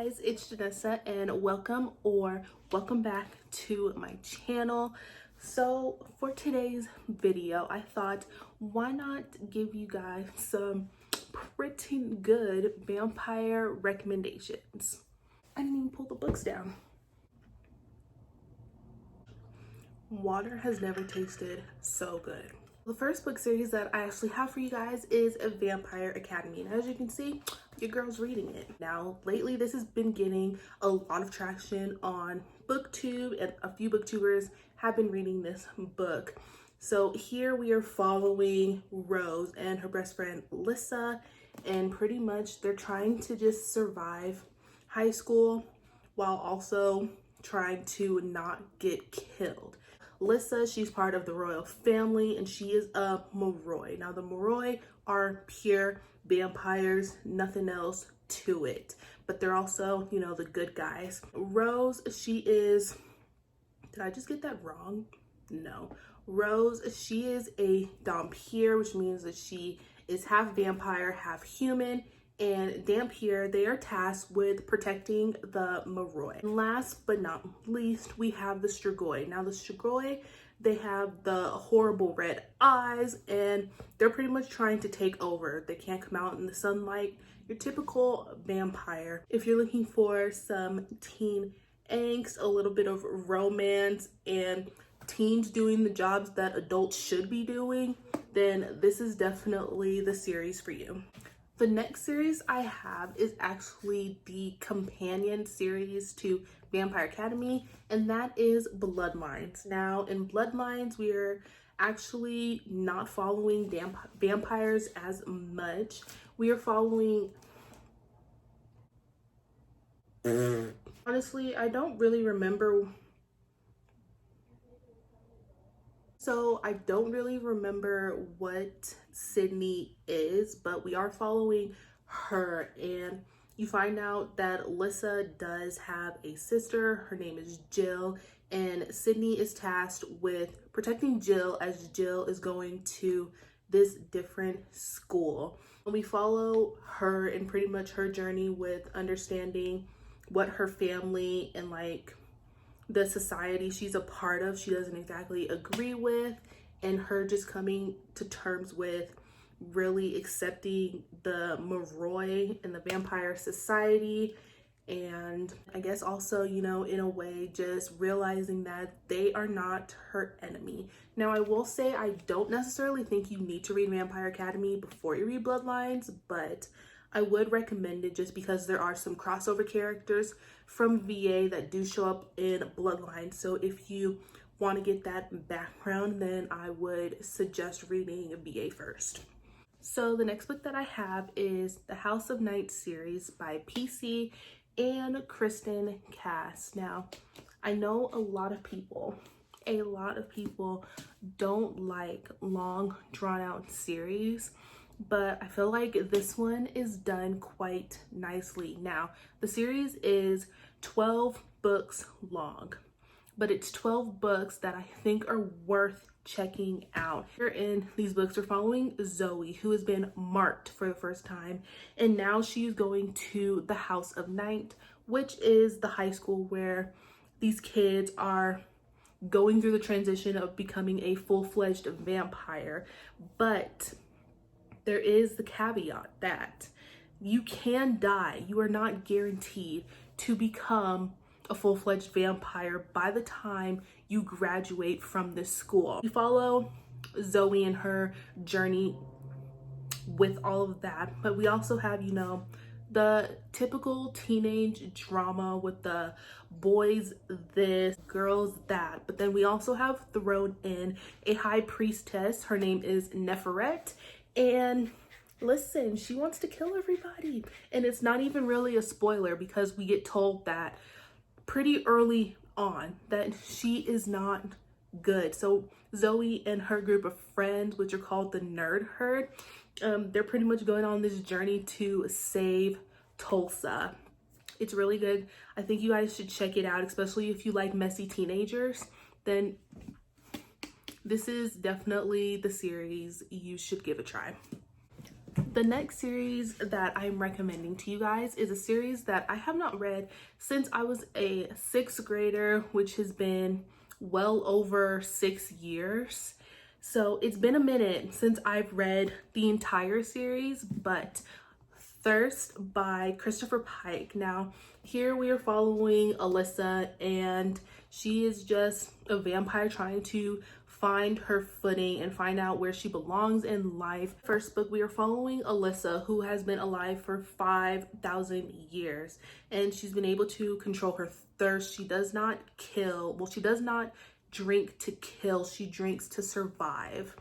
guys, it's Janessa and welcome back to my channel. So for today's video, I thought why not give you guys some pretty good vampire recommendations. I didn't even pull the books down. Water has never tasted so good. The first book series that I actually have for you guys is A Vampire Academy. And as you can see, your girl's reading it. Now, lately this has been getting a lot of traction on BookTube, and a few booktubers have been reading this book. So here we are following Rose and her best friend Lissa, and pretty much they're trying to just survive high school while also trying to not get killed. Lissa, she's part of the royal family and she is a Moroi. Now the Moroi are pure vampires, nothing else to it, but they're also, you know, the good guys. Rose, she is, did I just get that wrong? No. Rose, she is a Dhampir, which means that she is half vampire, half human. And Dhampir, they are tasked with protecting the Moroi. And last but not least, we have the Strigoi. Now the Strigoi, they have the horrible red eyes and they're pretty much trying to take over. They can't come out in the sunlight. Your typical vampire. If you're looking for some teen angst, a little bit of romance, and teens doing the jobs that adults should be doing, then this is definitely the series for you. The next series I have is actually the companion series to Vampire Academy, and that is Bloodlines. Now, in Bloodlines, we're actually not following vampires as much. We are following... Honestly, I don't really remember... So I don't really remember what Sydney is, but we are following her, and you find out that Lissa does have a sister. Her name is Jill, and Sydney is tasked with protecting Jill as Jill is going to this different school. And we follow her in pretty much her journey with understanding what her family and like the society she's a part of, she doesn't exactly agree with, and her just coming to terms with really accepting the Moroi and the vampire society, and I guess also, you know, in a way just realizing that they are not her enemy. Now I will say I don't necessarily think you need to read Vampire Academy before you read Bloodlines, but I would recommend it just because there are some crossover characters from VA that do show up in Bloodlines. So if you want to get that background, then I would suggest reading VA first. So the next book that I have is the House of Night series by PC and Kristen Cass. Now, I know a lot of people don't like long drawn out series, but I feel like this one is done quite nicely. Now, the series is 12 books long, but it's 12 books that I think are worth checking out. Here in these books, we're following Zoe, who has been marked for the first time, and now she's going to the House of Night, which is the high school where these kids are going through the transition of becoming a full-fledged vampire. But there is the caveat that you can die. You are not guaranteed to become a full-fledged vampire by the time you graduate from this school. We follow Zoe and her journey with all of that, but we also have, you know, the typical teenage drama with the boys this, girls that, but then we also have thrown in a high priestess. Her name is Neferet, and listen, she wants to kill everybody. And it's not even really a spoiler because we get told that pretty early on that she is not good. So Zoe and her group of friends, which are called the Nerd Herd, they're pretty much going on this journey to save Tulsa. It's really good. I think you guys should check it out, especially if you like messy teenagers. Then this is definitely the series you should give a try. The next series that I'm recommending to you guys is a series that I have not read since I was a 6th grader, which has been well over 6 years. So it's been a minute since I've read the entire series, but Thirst by Christopher Pike. Now, here we are following Alyssa, and she is just a vampire trying to find her footing and find out where she belongs in life. First book, we are following Alyssa, who has been alive for 5,000 years, and she's been able to control her thirst. She does not kill. Well, she does not drink to kill. She drinks to survive.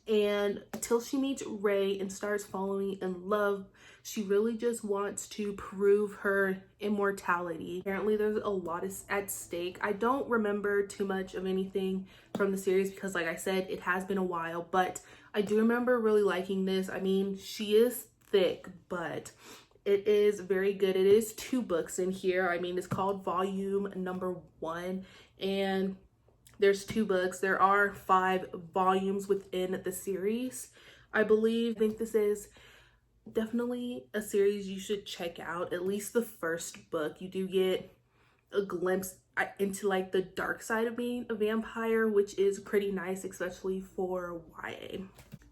And until she meets Ray and starts falling in love, she really just wants to prove her immortality. Apparently there's a lot at stake. I don't remember too much of anything from the series because, like I said, it has been a while, but I do remember really liking this. I mean, she is thick, but it is very good. It is 2 books in here. I mean, it's called volume number 1, and there's 2 books. There are 5 volumes within the series, I believe. I think this is definitely a series you should check out. At least the first book, you do get a glimpse into like the dark side of being a vampire, which is pretty nice, especially for YA.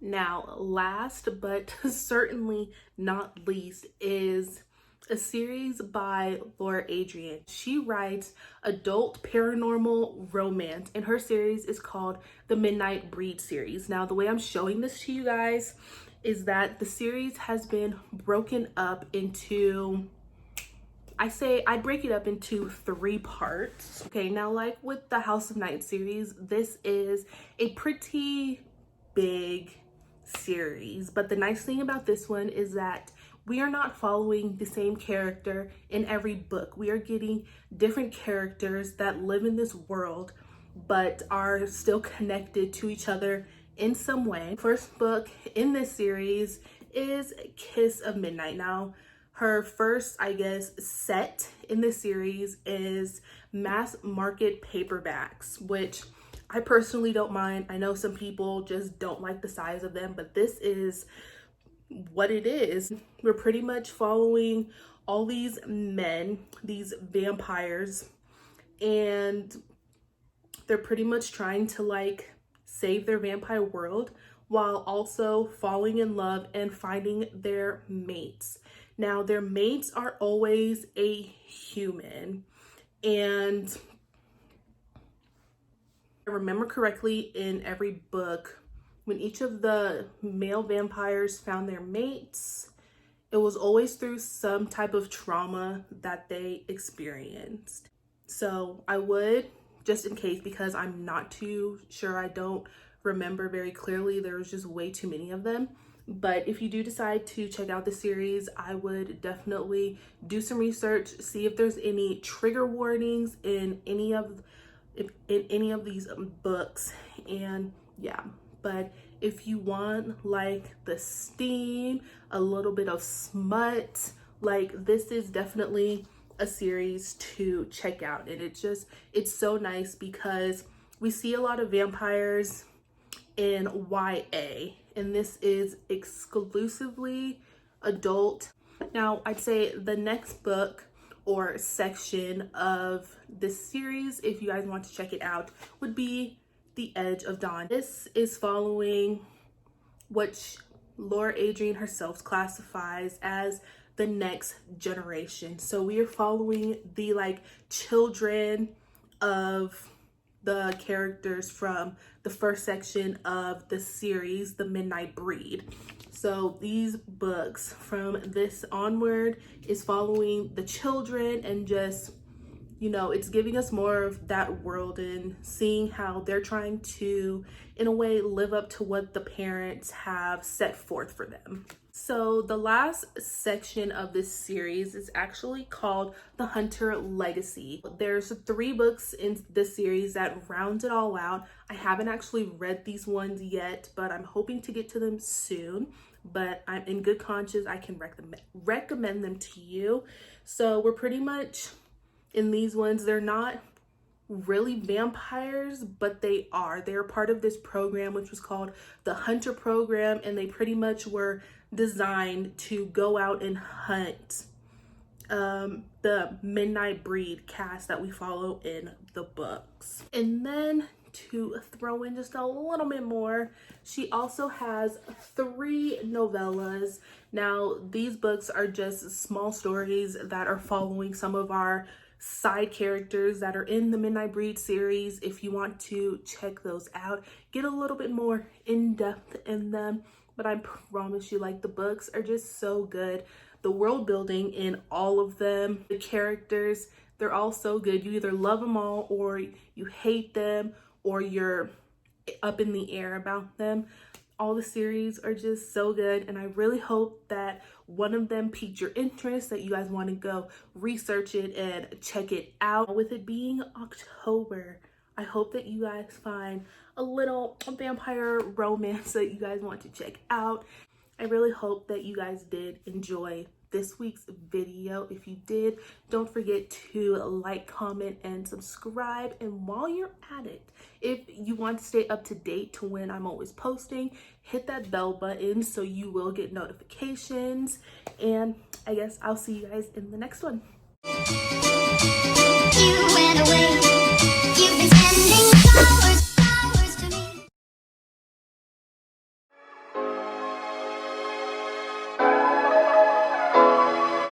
Now, last but certainly not least is a series by Laura Adrian. She writes adult paranormal romance, and her series is called the Midnight Breed series. Now, the way I'm showing this to you guys is that the series has been broken up into, I break it up into 3 parts. Okay, now like with the House of Night series, this is a pretty big series, but the nice thing about this one is that we are not following the same character in every book. We are getting different characters that live in this world but are still connected to each other in some way. First book in this series is Kiss of Midnight. Now, her first, I guess, set in this series is mass market paperbacks, which I personally don't mind. I know some people just don't like the size of them, but this is what it is. We're pretty much following all these men, these vampires, and they're pretty much trying to like save their vampire world while also falling in love and finding their mates. Now, their mates are always a human, and if I remember correctly, in every book, when each of the male vampires found their mates, it was always through some type of trauma that they experienced. So I would, just in case, because I'm not too sure, I don't remember very clearly, there was just way too many of them. But if you do decide to check out the series, I would definitely do some research, see if there's any trigger warnings in any of these books, and yeah. But if you want like the steam, a little bit of smut, like this is definitely a series to check out. And it's so nice because we see a lot of vampires in YA, and this is exclusively adult. Now, I'd say the next book or section of this series, if you guys want to check it out, would be The Edge of Dawn. This is following what Laura Adrian herself classifies as the next generation. So we are following the like children of the characters from the first section of the series, The Midnight Breed. So these books from this onward is following the children, and just, you know, it's giving us more of that world and seeing how they're trying to, in a way, live up to what the parents have set forth for them. So the last section of this series is actually called The Hunter Legacy. There's 3 books in this series that round it all out. I haven't actually read these ones yet, but I'm hoping to get to them soon. But I'm in good conscience, I can recommend them to you. So we're pretty much in these ones, they're not really vampires, but they're part of this program which was called the Hunter program, and they pretty much were designed to go out and hunt the midnight breed cast that we follow in the books. And then to throw in just a little bit more, she also has 3 novellas. Now these books are just small stories that are following some of our side characters that are in the Midnight Breed series. If you want to check those out, get a little bit more in depth in them, but I promise you, like, the books are just so good. The world building in all of them, the characters, they're all so good. You either love them all or you hate them or you're up in the air about them. All the series are just so good, and I really hope that one of them piqued your interest, that you guys want to go research it and check it out. With it being October, I hope that you guys find a little vampire romance that you guys want to check out. I really hope that you guys did enjoy this week's video. If you did, don't forget to like, comment, and subscribe. And while you're at it, if you want to stay up to date to when I'm always posting, hit that bell button so you will get notifications. And I guess I'll see you guys in the next one. You went away.